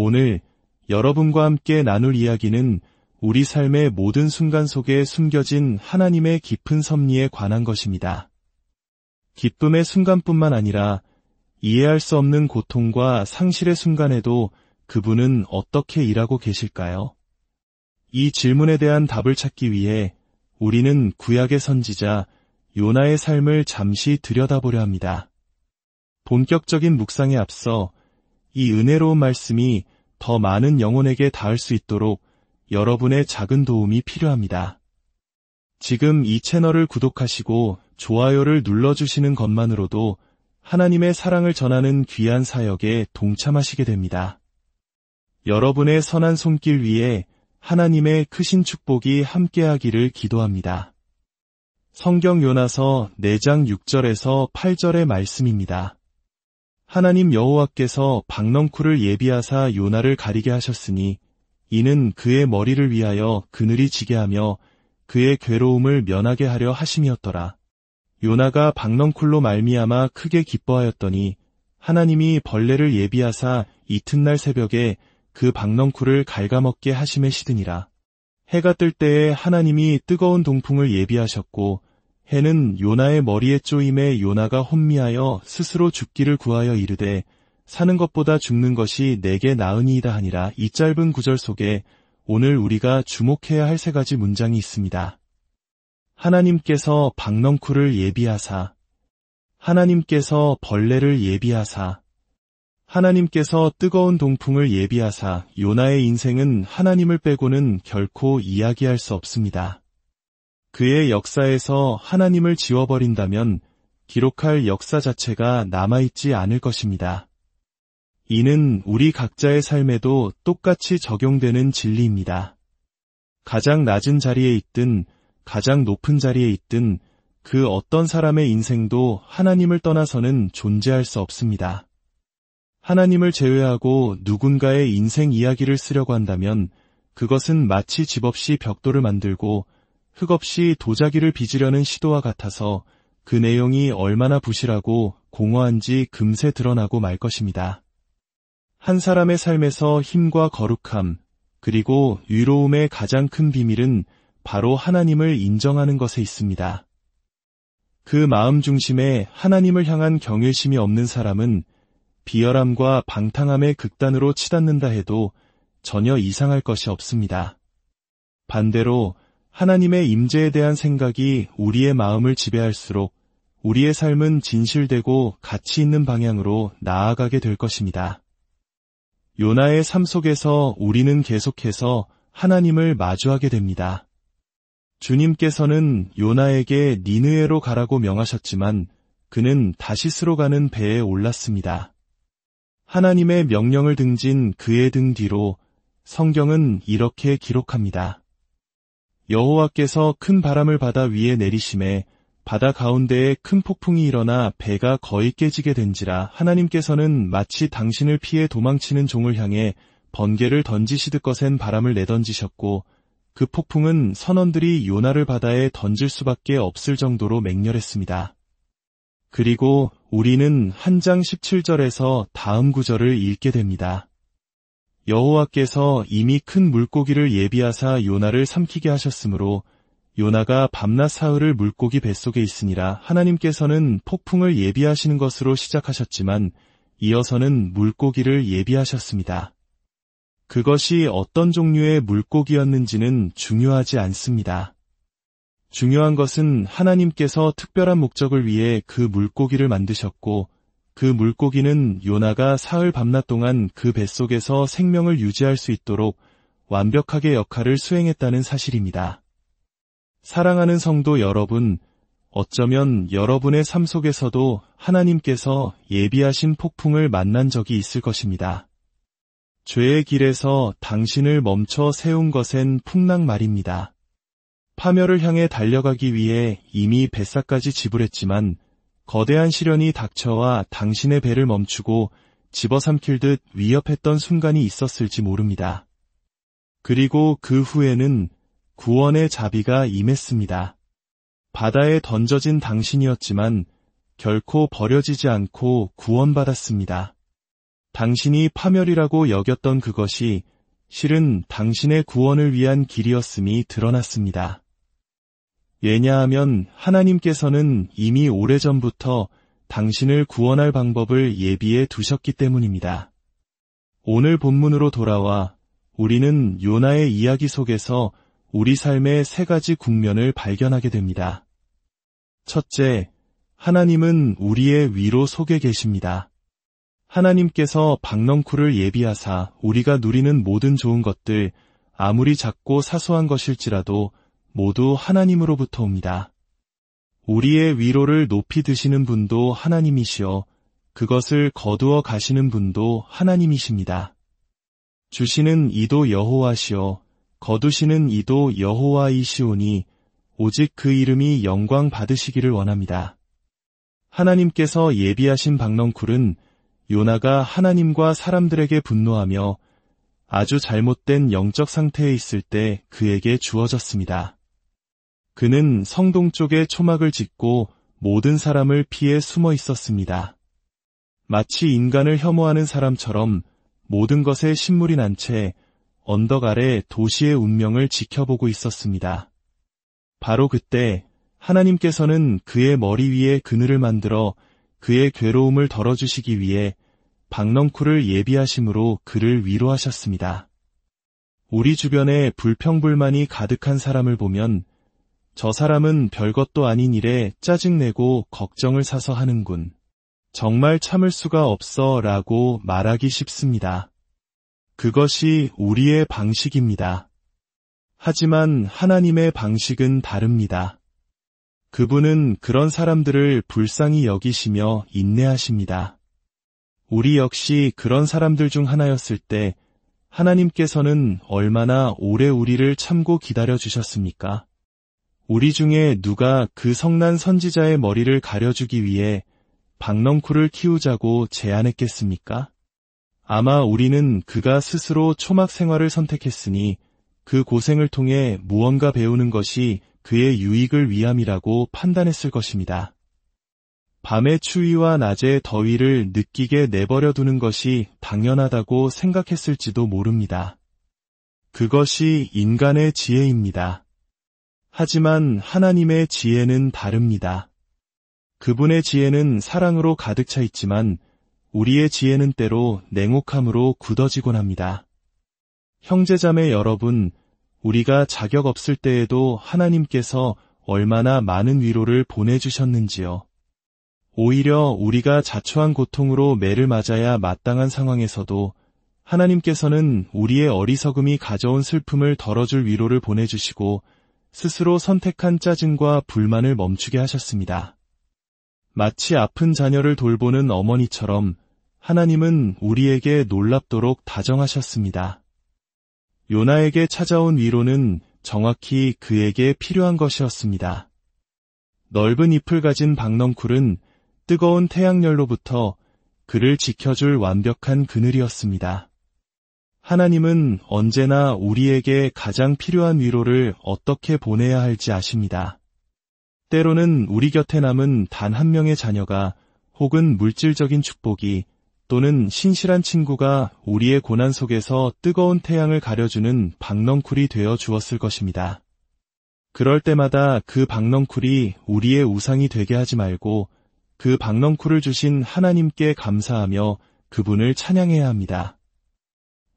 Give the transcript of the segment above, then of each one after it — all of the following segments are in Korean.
오늘 여러분과 함께 나눌 이야기는 우리 삶의 모든 순간 속에 숨겨진 하나님의 깊은 섭리에 관한 것입니다. 기쁨의 순간뿐만 아니라 이해할 수 없는 고통과 상실의 순간에도 그분은 어떻게 일하고 계실까요? 이 질문에 대한 답을 찾기 위해 우리는 구약의 선지자 요나의 삶을 잠시 들여다보려 합니다. 본격적인 묵상에 앞서 이 은혜로운 말씀이 더 많은 영혼에게 닿을 수 있도록 여러분의 작은 도움이 필요합니다. 지금 이 채널을 구독하시고 좋아요를 눌러주시는 것만으로도 하나님의 사랑을 전하는 귀한 사역에 동참하시게 됩니다. 여러분의 선한 손길 위에 하나님의 크신 축복이 함께하기를 기도합니다. 성경 요나서 4장 6절에서 8절의 말씀입니다. 하나님 여호와께서 박넝쿨을 예비하사 요나를 가리게 하셨으니 이는 그의 머리를 위하여 그늘이 지게 하며 그의 괴로움을 면하게 하려 하심이었더라. 요나가 박넝쿨로 말미암아 크게 기뻐하였더니 하나님이 벌레를 예비하사 이튿날 새벽에 그 박넝쿨을 갉아먹게 하심에 시드니라. 해가 뜰 때에 하나님이 뜨거운 동풍을 예비하셨고 해는 요나의 머리에 쪼임에 요나가 혼미하여 스스로 죽기를 구하여 이르되 사는 것보다 죽는 것이 내게 나으니이다 하니라. 이 짧은 구절 속에 오늘 우리가 주목해야 할 3가지 문장이 있습니다. 하나님께서 박넝쿨을 예비하사, 하나님께서 벌레를 예비하사, 하나님께서 뜨거운 동풍을 예비하사. 요나의 인생은 하나님을 빼고는 결코 이야기할 수 없습니다. 그의 역사에서 하나님을 지워버린다면 기록할 역사 자체가 남아있지 않을 것입니다. 이는 우리 각자의 삶에도 똑같이 적용되는 진리입니다. 가장 낮은 자리에 있든 가장 높은 자리에 있든 그 어떤 사람의 인생도 하나님을 떠나서는 존재할 수 없습니다. 하나님을 제외하고 누군가의 인생 이야기를 쓰려고 한다면 그것은 마치 집 없이 벽돌을 만들고 흙 없이 도자기를 빚으려는 시도와 같아서 그 내용이 얼마나 부실하고 공허한지 금세 드러나고 말 것입니다. 한 사람의 삶에서 힘과 거룩함, 그리고 위로움의 가장 큰 비밀은 바로 하나님을 인정하는 것에 있습니다. 그 마음 중심에 하나님을 향한 경외심이 없는 사람은 비열함과 방탕함의 극단으로 치닫는다 해도 전혀 이상할 것이 없습니다. 반대로 하나님의 임재에 대한 생각이 우리의 마음을 지배할수록 우리의 삶은 진실되고 가치 있는 방향으로 나아가게 될 것입니다. 요나의 삶 속에서 우리는 계속해서 하나님을 마주하게 됩니다. 주님께서는 요나에게 니느웨로 가라고 명하셨지만 그는 다시스로 가는 배에 올랐습니다. 하나님의 명령을 등진 그의 등 뒤로 성경은 이렇게 기록합니다. 여호와께서 큰 바람을 바다 위에 내리심에 바다 가운데에 큰 폭풍이 일어나 배가 거의 깨지게 된지라. 하나님께서는 마치 당신을 피해 도망치는 종을 향해 번개를 던지시듯 거센 바람을 내던지셨고 그 폭풍은 선원들이 요나를 바다에 던질 수밖에 없을 정도로 맹렬했습니다. 그리고 우리는 한 장 17절에서 다음 구절을 읽게 됩니다. 여호와께서 이미 큰 물고기를 예비하사 요나를 삼키게 하셨으므로 요나가 밤낮 사흘을 물고기 뱃속에 있으니라. 하나님께서는 폭풍을 예비하시는 것으로 시작하셨지만 이어서는 물고기를 예비하셨습니다. 그것이 어떤 종류의 물고기였는지는 중요하지 않습니다. 중요한 것은 하나님께서 특별한 목적을 위해 그 물고기를 만드셨고 그 물고기는 요나가 사흘 밤낮 동안 그 뱃속에서 생명을 유지할 수 있도록 완벽하게 역할을 수행했다는 사실입니다. 사랑하는 성도 여러분, 어쩌면 여러분의 삶 속에서도 하나님께서 예비하신 폭풍을 만난 적이 있을 것입니다. 죄의 길에서 당신을 멈춰 세운 것엔 풍랑 말입니다. 파멸을 향해 달려가기 위해 이미 뱃사까지 지불했지만 거대한 시련이 닥쳐와 당신의 배를 멈추고 집어삼킬 듯 위협했던 순간이 있었을지 모릅니다. 그리고 그 후에는 구원의 자비가 임했습니다. 바다에 던져진 당신이었지만 결코 버려지지 않고 구원받았습니다. 당신이 파멸이라고 여겼던 그것이 실은 당신의 구원을 위한 길이었음이 드러났습니다. 왜냐하면 하나님께서는 이미 오래전부터 당신을 구원할 방법을 예비해 두셨기 때문입니다. 오늘 본문으로 돌아와 우리는 요나의 이야기 속에서 우리 삶의 세 가지 국면을 발견하게 됩니다. 첫째, 하나님은 우리의 위로 속에 계십니다. 하나님께서 박넝쿨을 예비하사 우리가 누리는 모든 좋은 것들, 아무리 작고 사소한 것일지라도 모두 하나님으로부터 옵니다. 우리의 위로를 높이 드시는 분도 하나님이시요, 그것을 거두어 가시는 분도 하나님이십니다. 주시는 이도 여호와시요, 거두시는 이도 여호와이시오니 오직 그 이름이 영광 받으시기를 원합니다. 하나님께서 예비하신 박넝쿨은 요나가 하나님과 사람들에게 분노하며 아주 잘못된 영적 상태에 있을 때 그에게 주어졌습니다. 그는 성동 쪽에 초막을 짓고 모든 사람을 피해 숨어 있었습니다. 마치 인간을 혐오하는 사람처럼 모든 것에 신물이 난 채 언덕 아래 도시의 운명을 지켜보고 있었습니다. 바로 그때 하나님께서는 그의 머리 위에 그늘을 만들어 그의 괴로움을 덜어주시기 위해 박넝쿨을 예비하심으로 그를 위로하셨습니다. 우리 주변에 불평불만이 가득한 사람을 보면 저 사람은 별것도 아닌 일에 짜증내고 걱정을 사서 하는군. 정말 참을 수가 없어 라고 말하기 쉽습니다. 그것이 우리의 방식입니다. 하지만 하나님의 방식은 다릅니다. 그분은 그런 사람들을 불쌍히 여기시며 인내하십니다. 우리 역시 그런 사람들 중 하나였을 때 하나님께서는 얼마나 오래 우리를 참고 기다려주셨습니까? 우리 중에 누가 그 성난 선지자의 머리를 가려주기 위해 박넝쿨을 키우자고 제안했겠습니까? 아마 우리는 그가 스스로 초막 생활을 선택했으니 그 고생을 통해 무언가 배우는 것이 그의 유익을 위함이라고 판단했을 것입니다. 밤의 추위와 낮의 더위를 느끼게 내버려 두는 것이 당연하다고 생각했을지도 모릅니다. 그것이 인간의 지혜입니다. 하지만 하나님의 지혜는 다릅니다. 그분의 지혜는 사랑으로 가득 차 있지만 우리의 지혜는 때로 냉혹함으로 굳어지곤 합니다. 형제자매 여러분, 우리가 자격 없을 때에도 하나님께서 얼마나 많은 위로를 보내주셨는지요. 오히려 우리가 자초한 고통으로 매를 맞아야 마땅한 상황에서도 하나님께서는 우리의 어리석음이 가져온 슬픔을 덜어줄 위로를 보내주시고 스스로 선택한 짜증과 불만을 멈추게 하셨습니다. 마치 아픈 자녀를 돌보는 어머니처럼 하나님은 우리에게 놀랍도록 다정하셨습니다. 요나에게 찾아온 위로는 정확히 그에게 필요한 것이었습니다. 넓은 잎을 가진 박넝쿨은 뜨거운 태양열로부터 그를 지켜줄 완벽한 그늘이었습니다. 하나님은 언제나 우리에게 가장 필요한 위로를 어떻게 보내야 할지 아십니다. 때로는 우리 곁에 남은 단 한 명의 자녀가 혹은 물질적인 축복이 또는 신실한 친구가 우리의 고난 속에서 뜨거운 태양을 가려주는 박넝쿨이 되어 주었을 것입니다. 그럴 때마다 그 박넝쿨이 우리의 우상이 되게 하지 말고 그 박넝쿨을 주신 하나님께 감사하며 그분을 찬양해야 합니다.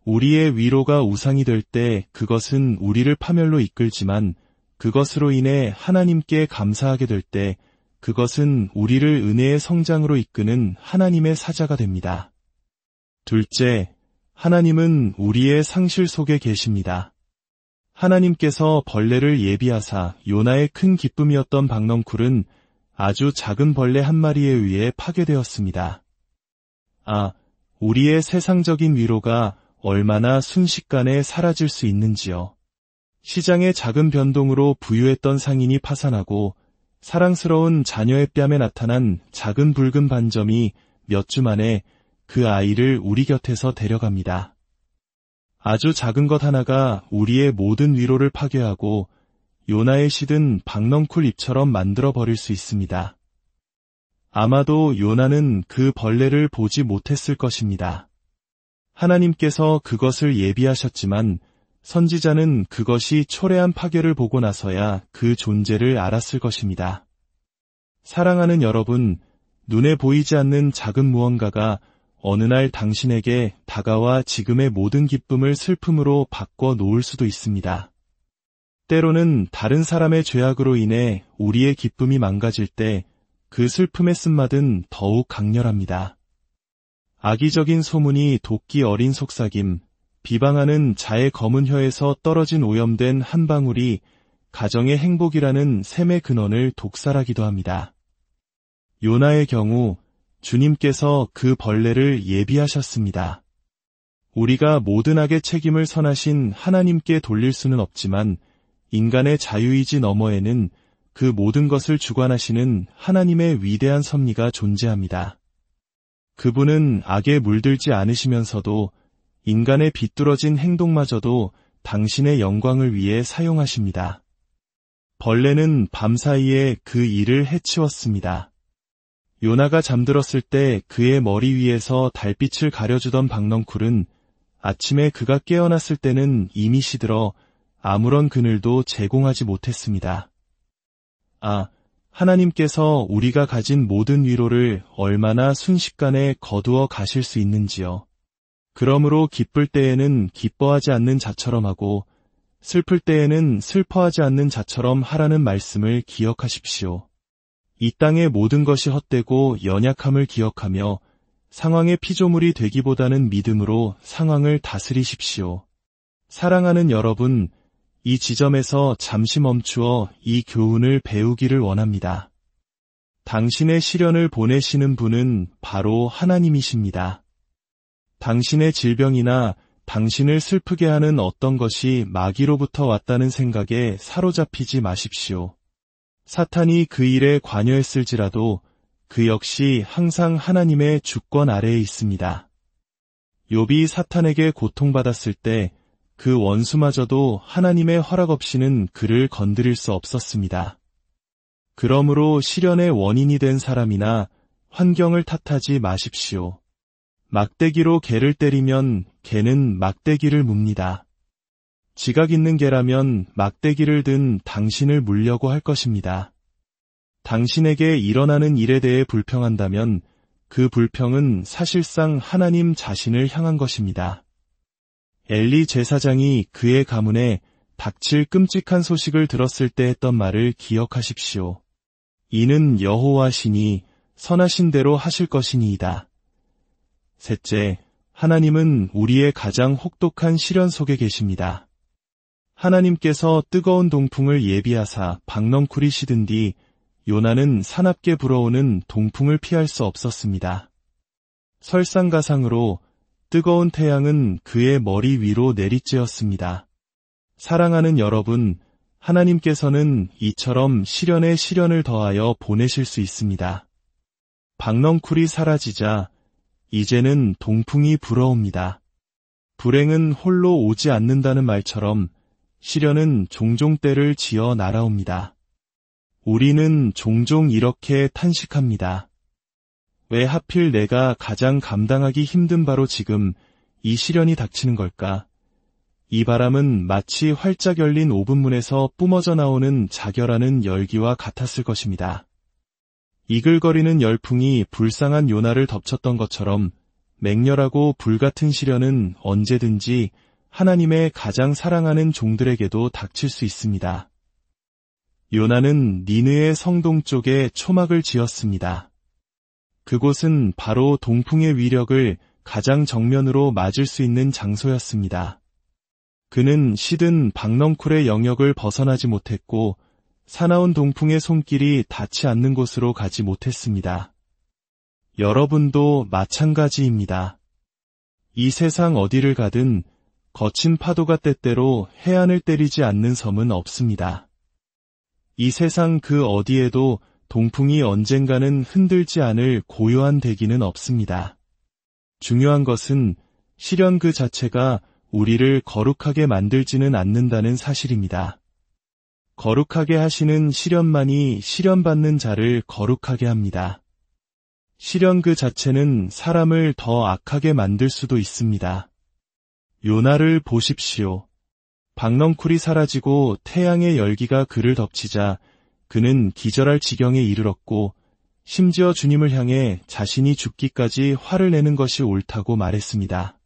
우리의 위로가 우상이 될 때 그것은 우리를 파멸로 이끌지만 그것으로 인해 하나님께 감사하게 될 때 그것은 우리를 은혜의 성장으로 이끄는 하나님의 사자가 됩니다. 둘째, 하나님은 우리의 상실 속에 계십니다. 하나님께서 벌레를 예비하사 요나의 큰 기쁨이었던 박넝쿨은 아주 작은 벌레 한 마리에 의해 파괴되었습니다. 우리의 세상적인 위로가 얼마나 순식간에 사라질 수 있는지요. 시장의 작은 변동으로 부유했던 상인이 파산하고 사랑스러운 자녀의 뺨에 나타난 작은 붉은 반점이 몇 주 만에 그 아이를 우리 곁에서 데려갑니다. 아주 작은 것 하나가 우리의 모든 위로를 파괴하고 요나의 시든 박넝쿨 잎처럼 만들어버릴 수 있습니다. 아마도 요나는 그 벌레를 보지 못했을 것입니다. 하나님께서 그것을 예비하셨지만 선지자는 그것이 초래한 파괴를 보고 나서야 그 존재를 알았을 것입니다. 사랑하는 여러분, 눈에 보이지 않는 작은 무언가가 어느 날 당신에게 다가와 지금의 모든 기쁨을 슬픔으로 바꿔 놓을 수도 있습니다. 때로는 다른 사람의 죄악으로 인해 우리의 기쁨이 망가질 때 그 슬픔의 쓴맛은 더욱 강렬합니다. 악의적인 소문이 도끼 어린 속삭임, 비방하는 자의 검은 혀에서 떨어진 오염된 한 방울이 가정의 행복이라는 샘의 근원을 독살하기도 합니다. 요나의 경우 주님께서 그 벌레를 예비하셨습니다. 우리가 모든 악의 책임을 선하신 하나님께 돌릴 수는 없지만 인간의 자유의지 너머에는 그 모든 것을 주관하시는 하나님의 위대한 섭리가 존재합니다. 그분은 악에 물들지 않으시면서도 인간의 비뚤어진 행동마저도 당신의 영광을 위해 사용하십니다. 벌레는 밤사이에 그 일을 해치웠습니다. 요나가 잠들었을 때 그의 머리 위에서 달빛을 가려주던 박넝쿨은 아침에 그가 깨어났을 때는 이미 시들어 아무런 그늘도 제공하지 못했습니다. 하나님께서 우리가 가진 모든 위로를 얼마나 순식간에 거두어 가실 수 있는지요. 그러므로 기쁠 때에는 기뻐하지 않는 자처럼 하고 슬플 때에는 슬퍼하지 않는 자처럼 하라는 말씀을 기억하십시오. 이 땅의 모든 것이 헛되고 연약함을 기억하며 상황의 피조물이 되기보다는 믿음으로 상황을 다스리십시오. 사랑하는 여러분, 이 지점에서 잠시 멈추어 이 교훈을 배우기를 원합니다. 당신의 시련을 보내시는 분은 바로 하나님이십니다. 당신의 질병이나 당신을 슬프게 하는 어떤 것이 마귀로부터 왔다는 생각에 사로잡히지 마십시오. 사탄이 그 일에 관여했을지라도 그 역시 항상 하나님의 주권 아래에 있습니다. 욥이 사탄에게 고통받았을 때 그 원수마저도 하나님의 허락 없이는 그를 건드릴 수 없었습니다. 그러므로 시련의 원인이 된 사람이나 환경을 탓하지 마십시오. 막대기로 개를 때리면 개는 막대기를 뭅니다. 지각 있는 개라면 막대기를 든 당신을 물려고 할 것입니다. 당신에게 일어나는 일에 대해 불평한다면 그 불평은 사실상 하나님 자신을 향한 것입니다. 엘리 제사장이 그의 가문에 닥칠 끔찍한 소식을 들었을 때 했던 말을 기억하십시오. 이는 여호와시니 선하신 대로 하실 것이니이다. 셋째, 하나님은 우리의 가장 혹독한 시련 속에 계십니다. 하나님께서 뜨거운 동풍을 예비하사 박넝쿨이 시든 뒤 요나는 사납게 불어오는 동풍을 피할 수 없었습니다. 설상가상으로 뜨거운 태양은 그의 머리 위로 내리쬐었습니다. 사랑하는 여러분, 하나님께서는 이처럼 시련에 시련을 더하여 보내실 수 있습니다. 박넝쿨이 사라지자 이제는 동풍이 불어옵니다. 불행은 홀로 오지 않는다는 말처럼 시련은 종종 때를 지어 날아옵니다. 우리는 종종 이렇게 탄식합니다. 왜 하필 내가 가장 감당하기 힘든 바로 지금 이 시련이 닥치는 걸까? 이 바람은 마치 활짝 열린 오븐문에서 뿜어져 나오는 자결하는 열기와 같았을 것입니다. 이글거리는 열풍이 불쌍한 요나를 덮쳤던 것처럼 맹렬하고 불같은 시련은 언제든지 하나님의 가장 사랑하는 종들에게도 닥칠 수 있습니다. 요나는 니느의 성동 쪽에 초막을 지었습니다. 그곳은 바로 동풍의 위력을 가장 정면으로 맞을 수 있는 장소였습니다. 그는 시든 박넝쿨의 영역을 벗어나지 못했고 사나운 동풍의 손길이 닿지 않는 곳으로 가지 못했습니다. 여러분도 마찬가지입니다. 이 세상 어디를 가든 거친 파도가 때때로 해안을 때리지 않는 섬은 없습니다. 이 세상 그 어디에도 동풍이 언젠가는 흔들지 않을 고요한 대기는 없습니다. 중요한 것은 시련 그 자체가 우리를 거룩하게 만들지는 않는다는 사실입니다. 거룩하게 하시는 시련만이 시련받는 자를 거룩하게 합니다. 시련 그 자체는 사람을 더 악하게 만들 수도 있습니다. 요나를 보십시오. 박넝쿨이 사라지고 태양의 열기가 그를 덮치자 그는 기절할 지경에 이르렀고 심지어 주님을 향해 자신이 죽기까지 화를 내는 것이 옳다고 말했습니다.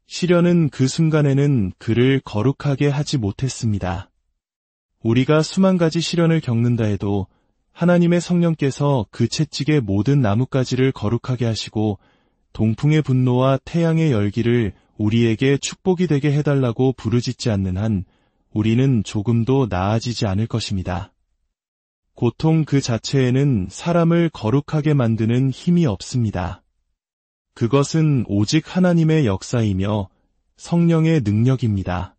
시련은 그 순간에는 그를 거룩하게 하지 못했습니다. 우리가 수만 가지 시련을 겪는다 해도 하나님의 성령께서 그 채찍의 모든 나뭇가지를 거룩하게 하시고 동풍의 분노와 태양의 열기를 우리에게 축복이 되게 해달라고 부르짖지 않는 한 우리는 조금도 나아지지 않을 것입니다. 고통 그 자체에는 사람을 거룩하게 만드는 힘이 없습니다. 그것은 오직 하나님의 역사이며 성령의 능력입니다.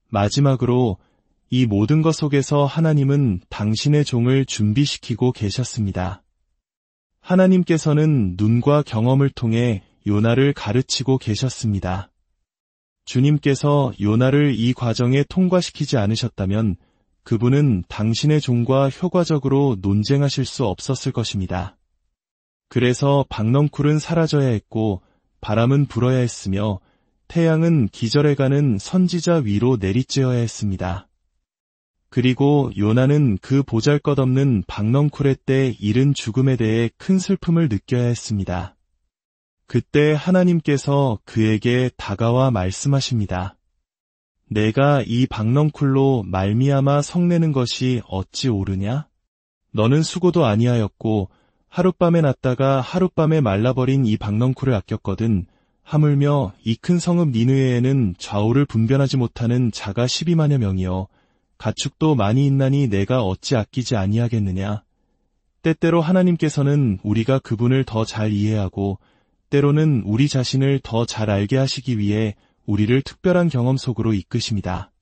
마지막으로 이 모든 것 속에서 하나님은 당신의 종을 준비시키고 계셨습니다. 하나님께서는 눈과 경험을 통해 요나를 가르치고 계셨습니다. 주님께서 요나를 이 과정에 통과시키지 않으셨다면 그분은 당신의 종과 효과적으로 논쟁하실 수 없었을 것입니다. 그래서 박넝쿨은 사라져야 했고 바람은 불어야 했으며 태양은 기절해가는 선지자 위로 내리쬐어야 했습니다. 그리고 요나는 그 보잘것없는 박넝쿨의 때 이른 죽음에 대해 큰 슬픔을 느껴야 했습니다. 그때 하나님께서 그에게 다가와 말씀하십니다. 내가 이 박넝쿨로 말미암아 성내는 것이 어찌 옳으냐? 너는 수고도 아니하였고 하룻밤에 났다가 하룻밤에 말라버린 이 박넝쿨을 아꼈거든. 하물며 이 큰 성읍 니느웨에는 좌우를 분별하지 못하는 자가 12만여 명이여 가축도 많이 있나니 내가 어찌 아끼지 아니하겠느냐. 때때로 하나님께서는 우리가 그분을 더 잘 이해하고 때로는 우리 자신을 더 잘 알게 하시기 위해 우리를 특별한 경험 속으로 이끄십니다.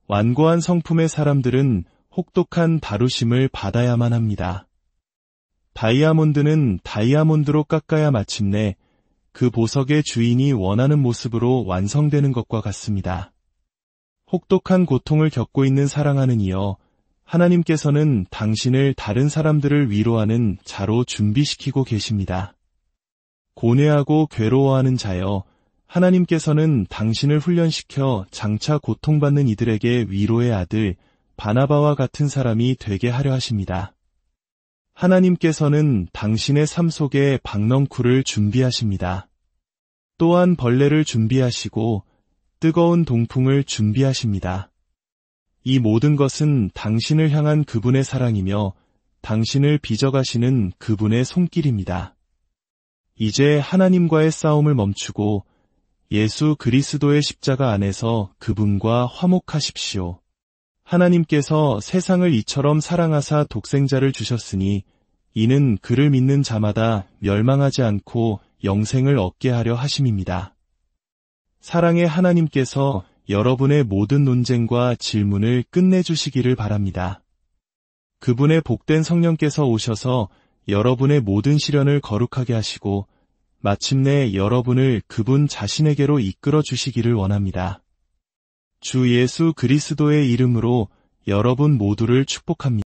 완고한 성품의 사람들은 혹독한 다루심을 받아야만 합니다. 다이아몬드는 다이아몬드로 깎아야 마침내 그 보석의 주인이 원하는 모습으로 완성되는 것과 같습니다. 혹독한 고통을 겪고 있는 사랑하는 이여, 하나님께서는 당신을 다른 사람들을 위로하는 자로 준비시키고 계십니다. 고뇌하고 괴로워하는 자여, 하나님께서는 당신을 훈련시켜 장차 고통받는 이들에게 위로의 아들 바나바와 같은 사람이 되게 하려 하십니다. 하나님께서는 당신의 삶 속에 박넝쿨을 준비하십니다. 또한 벌레를 준비하시고 뜨거운 동풍을 준비하십니다. 이 모든 것은 당신을 향한 그분의 사랑이며 당신을 빚어가시는 그분의 손길입니다. 이제 하나님과의 싸움을 멈추고 예수 그리스도의 십자가 안에서 그분과 화목하십시오. 하나님께서 세상을 이처럼 사랑하사 독생자를 주셨으니 이는 그를 믿는 자마다 멸망하지 않고 영생을 얻게 하려 하심입니다. 사랑의 하나님께서 여러분의 모든 논쟁과 질문을 끝내주시기를 바랍니다. 그분의 복된 성령께서 오셔서 여러분의 모든 시련을 거룩하게 하시고 마침내 여러분을 그분 자신에게로 이끌어 주시기를 원합니다. 주 예수 그리스도의 이름으로 여러분 모두를 축복합니다.